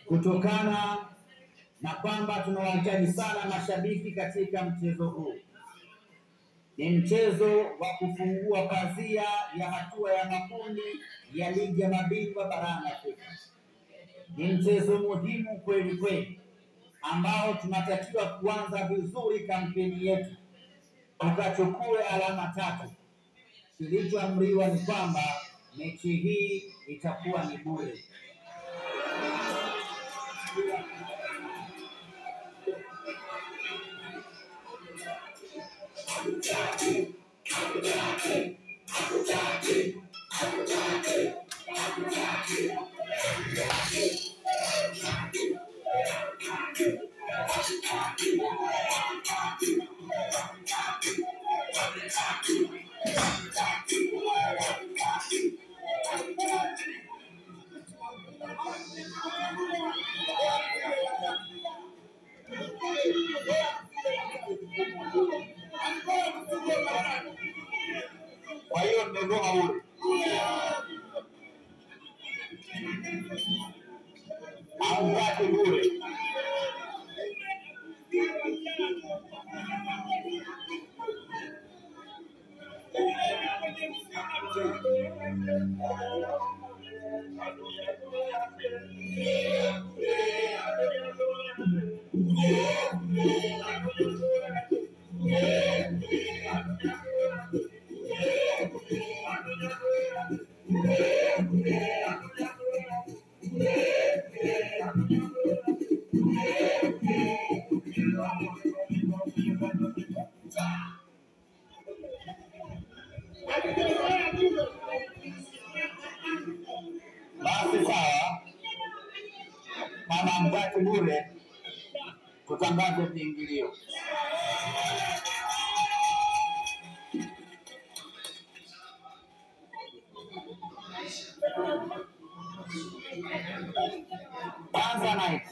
kutokana na kwamba tunawahitaji sana mashabiki katika mchezo huu. Ni mchezo wa kufungua pazia ya hatua ya makundi ya ligi ya mabingwa barani Afrika. Ni mchezo muhimu kweli kweli ambao tunatakiwa kuanza vizuri kampeni yetu, tukachukue alama 3. Kilichoamriwa ni kwamba mechi hii itakuwa ni bure. Kwa hiyo mmegoma bure. Hamtaki bure. Basi sawa, kama hamtaki bure, tutangaze viingilio. Tanzanite,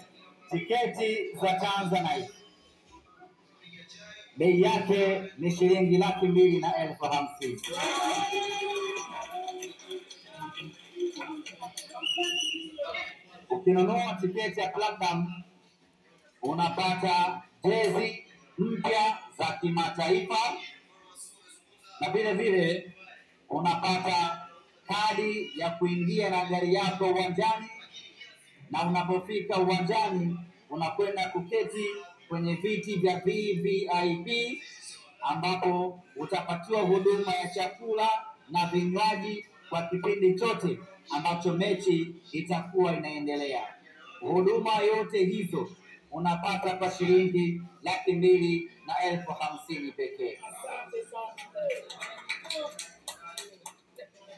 tiketi za Tanzanite bei yake ni shilingi 2,250,000. Ukinunua tiketi ya Platinum unapata jezi mpya za kimataifa na vile vile unapata kadi ya kuingia na gari yako uwanjani, na unapofika uwanjani unakwenda kuketi kwenye viti vya VVIP ambapo utapatiwa huduma ya chakula na vinywaji kwa kipindi chote ambacho mechi itakuwa inaendelea. Huduma yote hizo unapata kwa shilingi 2,250,000 pekee.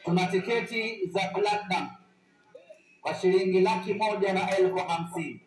Tuna tiketi za Platinum kwa shilingi 1,150,000.